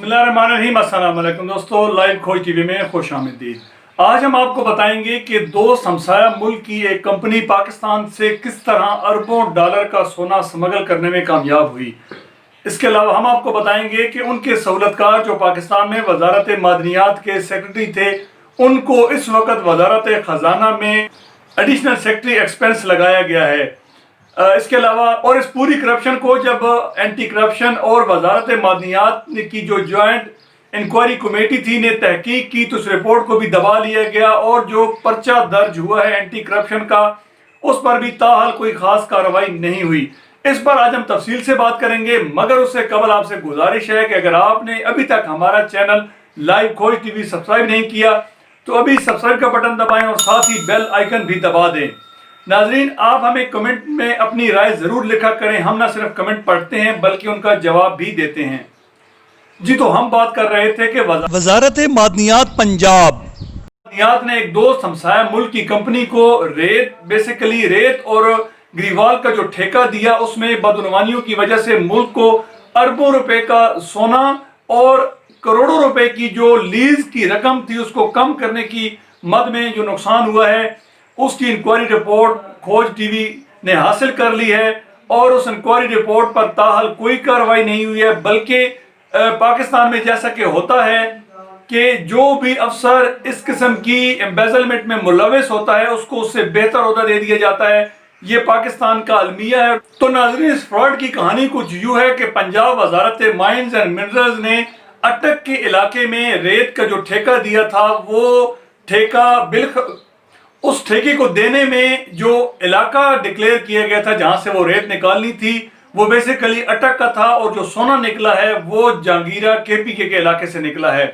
बिस्मिल्लाहिर्रहमानिर्रहीम। अस्सलाम वालेकुम दोस्तों, लाइव खोज टीवी में खुश आमदीद। आज हम आपको बताएंगे कि दो हमसाया मुल्क की एक कंपनी पाकिस्तान से किस तरह अरबों डॉलर का सोना स्मगल करने में कामयाब हुई। इसके अलावा हम आपको बताएंगे कि उनके सहूलतकार जो पाकिस्तान में वजारत मादनियात के सेक्रेटरी थे, उनको इस वक्त वजारत खजाना में एडिशनल सेक्रेटरी एक्सपेंस लगाया गया है। इसके अलावा और इस पूरी करप्शन को जब एंटी करप्शन और वजारत मादनियात की जो जॉइंट इंक्वायरी कमेटी थी ने तहकीक की, तो उस रिपोर्ट को भी दबा लिया गया और जो पर्चा दर्ज हुआ है एंटी करप्शन का, उस पर भी ताहाल कोई खास कार्रवाई नहीं हुई। इस पर आज हम तफसील से बात करेंगे, मगर उससे कबल आपसे गुजारिश है कि अगर आपने अभी तक हमारा चैनल लाइव खोज टीवी सब्सक्राइब नहीं किया तो अभी सब्सक्राइब का बटन दबाएं और साथ ही बेल आइकन भी दबा दें। नाजरीन, आप हमें कमेंट में अपनी राय जरूर लिखा करें। हम न सिर्फ कमेंट पढ़ते हैं बल्कि उनका जवाब भी देते हैं। जी, तो हम बात कर रहे थे कि वजारत मादनियात पंजाब ने एक दोस्त हमसाया मुल्क की कंपनी को रेत और ग्रीवाल का जो ठेका दिया, उसमें बदनुमानियों की वजह से मुल्क को अरबों रुपए का सोना और करोड़ों रुपए की जो लीज की रकम थी उसको कम करने की मद में जो नुकसान हुआ है, उसकी इंक्वायरी रिपोर्ट खोज टीवी ने हासिल कर ली है। और उस इंक्वायरी रिपोर्ट पर ताहाल कोई कार्रवाई नहीं हुई है, बल्कि पाकिस्तान में जैसा कि होता है कि जो भी अफसर इस किस्म की एम्बेजलमेंट में मुलविस होता है उसको उससे बेहतर ओहदा दे दिया जाता है। ये पाकिस्तान का अलमिया है। तो नाज़रीन, इस फ्रॉड की कहानी कुछ यूँ है कि पंजाब वजारत माइंस एंड मिनरल्स ने अटक के इलाके में रेत का जो ठेका दिया था, वो ठेका उस ठेके को देने में जो इलाका डिक्लेयर किया गया था जहां से वो रेत निकालनी थी, वो बेसिकली अटक का था, और जो सोना निकला है वो जहांगीरा केपीके के इलाके से निकला है।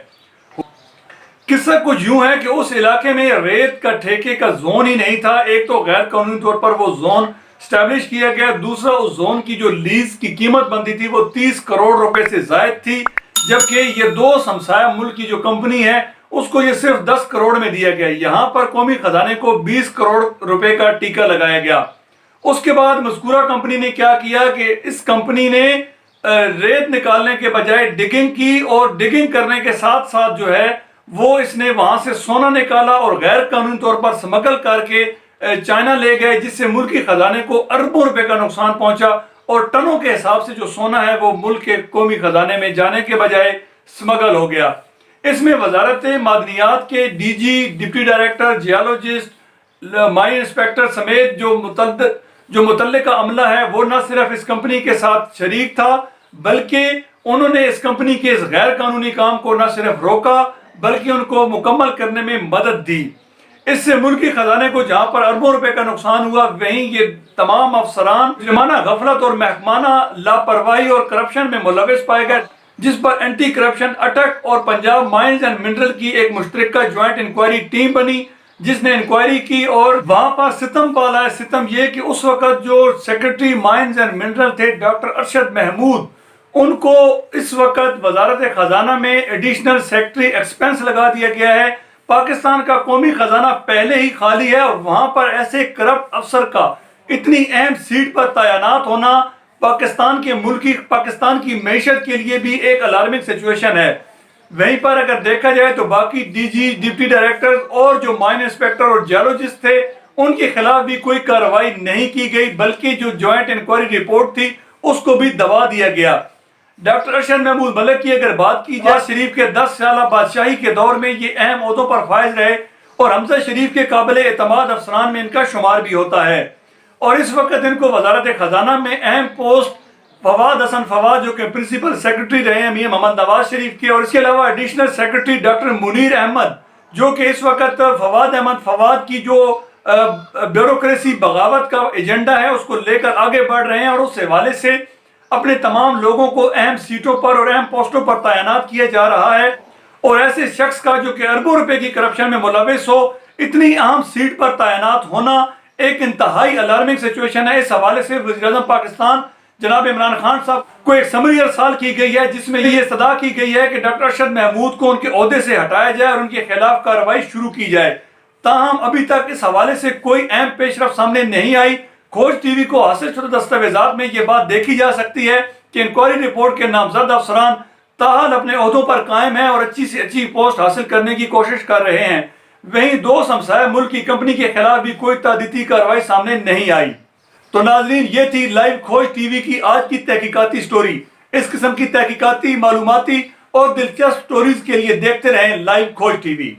किस्सा कुछ यूं है कि उस इलाके में रेत का ठेके का जोन ही नहीं था। एक तो गैर कानूनी तौर पर वो जोन स्टैब्लिश किया गया, दूसरा उस जोन की जो लीज की कीमत बनती थी वो 30 करोड़ रुपए से जायद थी, जबकि ये दो हमसाया मुल्क की जो कंपनी है उसको ये सिर्फ 10 करोड़ में दिया गया। यहां पर कौमी खजाने को 20 करोड़ रुपए का टीका लगाया गया। उसके बाद मज़कूरा कंपनी ने क्या किया कि इस कंपनी ने रेत निकालने के बजाय डिगिंग की, और डिगिंग करने के साथ साथ जो है वो इसने वहां से सोना निकाला और गैर कानूनी तौर पर स्मगल करके चाइना ले गए, जिससे मुल्क के खजाने को अरबों रुपए का नुकसान पहुंचा। और टनों के हिसाब से जो सोना है वो मुल्क के कौमी खजाने में जाने के बजाय स्मगल हो गया। इसमें वजारत मादनियात के DG, deputy director, geologist, mine inspector समेत जो मुतल्लिका अमला है वो न सिर्फ इस कंपनी के साथ शरीक था, बल्कि उन्होंने इस कंपनी के इस गैर कानूनी काम को न सिर्फ रोका बल्कि उनको मुकम्मल करने में मदद दी। इससे मुल्की खजाने को जहां पर अरबों रुपए का नुकसान हुआ, वहीं ये तमाम अफसरान जुर्माना, गफलत और महकमाना लापरवाही और करप्शन में मुलविस पाए गए, जिस पर एंटी करप्शन अटक और पंजाब माइंस एंड मिनरल की एक मुश्तरका ज्वाइंट इंक्वायरी टीम बनी, जिसने इंक्वायरी की और वहां पर सितम पाला है। सितम ये कि उस वक्त जो सेक्रेटरी माइंस एंड मिनरल थे डॉक्टर अरशद महमूद, उनको इस वक्त वजारत खजाना में एडिशनल सेक्रेटरी एक्सपेंस लगा दिया गया है। पाकिस्तान का कौमी खजाना पहले ही खाली है और वहां पर ऐसे करप्ट अफसर का इतनी अहम सीट पर तैनात होना पाकिस्तान की मैशत के लिए भी एक अलार्मिंग सिचुएशन है। वहीं पर अगर देखा जाए तो बाकी डीजी, डिप्टी डायरेक्टर और जो माइन इंस्पेक्टर और जियोलॉजिस्ट थे, उनके खिलाफ भी कोई कार्रवाई नहीं की गई, बल्कि जो ज्वाइंट इंक्वायरी रिपोर्ट थी उसको भी दबा दिया गया। डॉक्टर अरशद महमूद मलिक की अगर बात की जाए, शरीफ के 10 साल बादशाही के दौर में ये अहम ओहदों पर फाइज रहे और हमजा शरीफ के काबिल एतमाद अफसरान में इनका शुमार भी होता है। और इस वक्त इनको वजारत खजाना में अहम पोस्ट फवाद हसन फवाद, जो कि प्रिंसिपल सेक्रेटरी रहे हैं मियां मोहम्मद नवाज शरीफ के, और इसके अलावा additional secretary doctor Munir Ahmad, जो कि इस वक्त फवाद अहमद फवाद की जो ब्यूरोक्रेसी बगावत का एजेंडा है उसको लेकर आगे बढ़ रहे हैं, और उस हवाले से अपने तमाम लोगों को अहम सीटों पर और अहम पोस्टों पर तैनात किया जा रहा है। और ऐसे शख्स का जो कि अरबों रुपए की करप्शन में मुलविस हो, इतनी अहम सीट पर तैनात होना एक इंतहाई अलार्मिंग सिचुएशन है। इस हवाले से वज़ीर-ए-आज़म पाकिस्तान जनाब इमरान खान साहब को एक समरी अरसाल की गई है, जिसमें ये सदा की गई है कि डॉक्टर अरशद महमूद को उनके ओहदे से हटाया जाए और उनके खिलाफ कार्रवाई शुरू की जाए। ताहम अभी तक इस हवाले से कोई अहम पेशरफ सामने नहीं आई। खोज टीवी को हासिल शुदा दस्तावेजात में ये बात देखी जा सकती है कि इंक्वायरी रिपोर्ट के नामजद अफसरान تاحال اپنے عہدوں پر قائم ہیں اور اچھی سے اچھی پوسٹ حاصل کرنے کی کوشش کر رہے ہیں۔ وہیں دوست ہمسایہ ملک کی کمپنی کے خلاف بھی کوئی تعدیتی کارروائی سامنے نہیں آئی۔ تو ناظرین، یہ تھی لائیو کھوج ٹی وی کی آج کی تحقیقاتی سٹوری۔ اس قسم کی تحقیقاتی، معلوماتی اور دلچسپ سٹوریز کے لیے دیکھتے رہیں لائیو کھوج ٹی وی۔